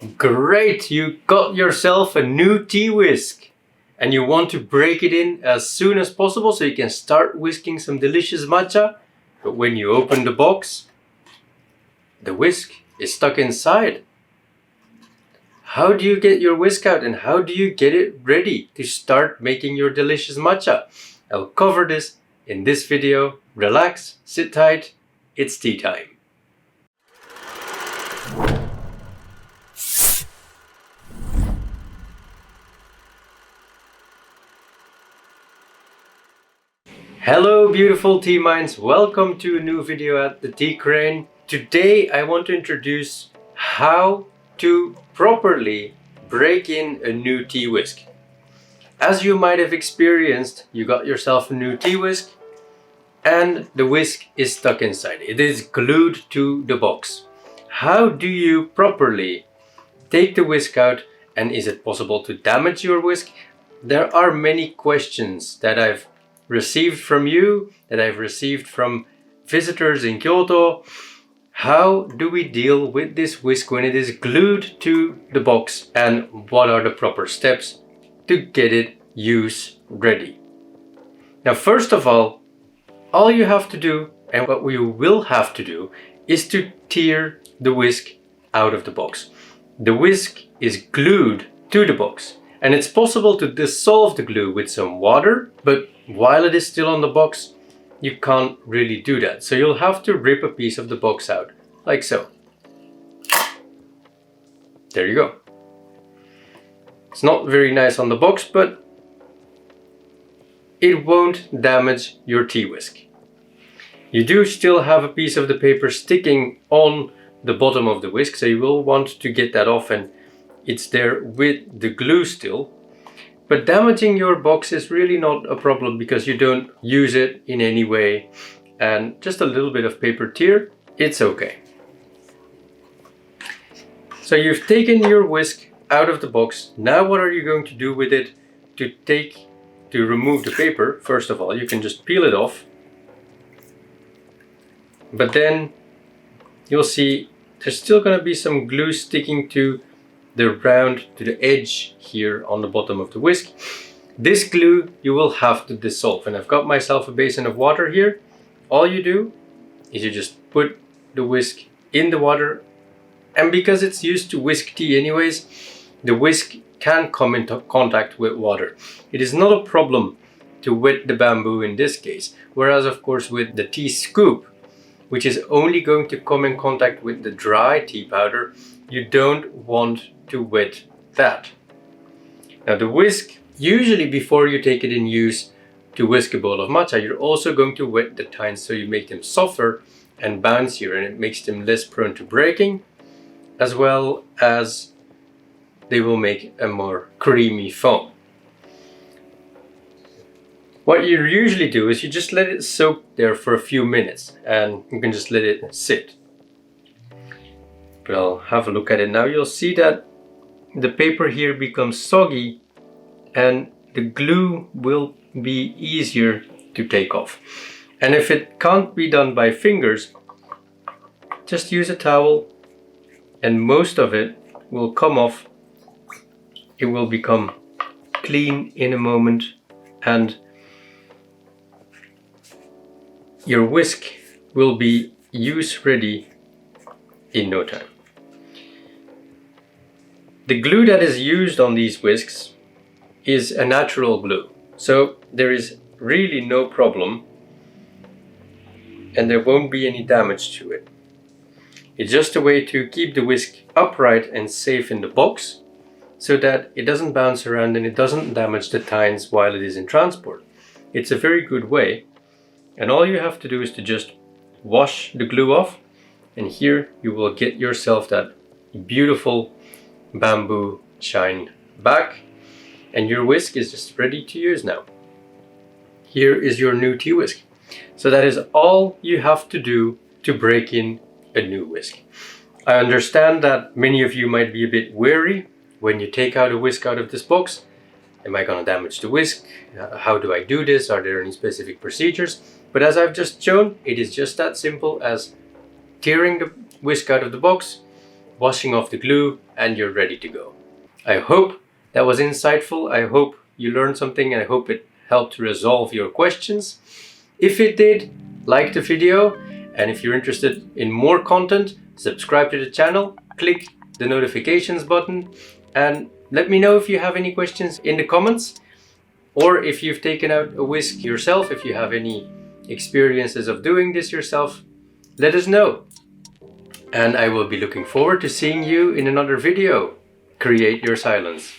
Great! You got yourself a new tea whisk and you want to break it in as soon as possible so you can start whisking some delicious matcha. But when you open the box, the whisk is stuck inside. How do you get your whisk out and how do you get it ready to start making your delicious matcha? I'll cover this in this video. Relax, sit tight, it's tea time. Hello beautiful tea minds, welcome to a new video at the Tea Crane. Today I want to introduce how to properly break in a new tea whisk. As you might have experienced, you got yourself a new tea whisk and the whisk is stuck inside. It is glued to the box. How do you properly take the whisk out, and is it possible to damage your whisk? There are many questions that I've received from you, that I've received from visitors in Kyoto. How do we deal with this whisk when it is glued to the box, and what are the proper steps to get it use ready? Now first of all you have to do, and what we will have to do, is to tear the whisk out of the box. The whisk is glued to the box and it's possible to dissolve the glue with some water, but while it is still on the box, you can't really do that. So you'll have to rip a piece of the box out, like so. There you go. It's not very nice on the box, but it won't damage your tea whisk. You do still have a piece of the paper sticking on the bottom of the whisk, so you will want to get that off, and it's there with the glue still. But damaging your box is really not a problem because you don't use it in any way, and just a little bit of paper tear, it's okay. So you've taken your whisk out of the box. Now what are you going to do with it to remove the paper? First of all, you can just peel it off. But then you'll see there's still going to be some glue sticking to the edge here on the bottom of the whisk. This glue you will have to dissolve, and I've got myself a basin of water here. All you do is you just put the whisk in the water, and because it's used to whisk tea anyways, the whisk can come into contact with water. It is not a problem to wet the bamboo in this case, whereas of course with the tea scoop, which is only going to come in contact with the dry tea powder, you don't want to wet that. Now the whisk, usually before you take it in use to whisk a bowl of matcha, you're also going to wet the tines so you make them softer and bouncier, and it makes them less prone to breaking, as well as they will make a more creamy foam. What you usually do is you just let it soak there for a few minutes, and you can just let it sit. But I'll have a look at it now. You'll see that the paper here becomes soggy and the glue will be easier to take off. And if it can't be done by fingers, just use a towel and most of it will come off. It will become clean in a moment, and your whisk will be use ready in no time. The glue that is used on these whisks is a natural glue, so there is really no problem and there won't be any damage to it. It's just a way to keep the whisk upright and safe in the box so that it doesn't bounce around and it doesn't damage the tines while it is in transport. It's a very good way. And all you have to do is to just wash the glue off, and here you will get yourself that beautiful bamboo shine back, and your whisk is just ready to use now. Here is your new tea whisk. So that is all you have to do to break in a new whisk. I understand that many of you might be a bit wary when you take out a whisk out of this box. Am I going to damage the whisk? How do I do this? Are there any specific procedures? But as I've just shown, it is just that simple as tearing the whisk out of the box, washing off the glue, and you're ready to go. I hope that was insightful. I hope you learned something, and I hope it helped resolve your questions. If it did, like the video, and if you're interested in more content, subscribe to the channel, click the notifications button, and let me know if you have any questions in the comments, or if you've taken out a whisk yourself, if you have any experiences of doing this yourself, let us know. And I will be looking forward to seeing you in another video. Create your silence.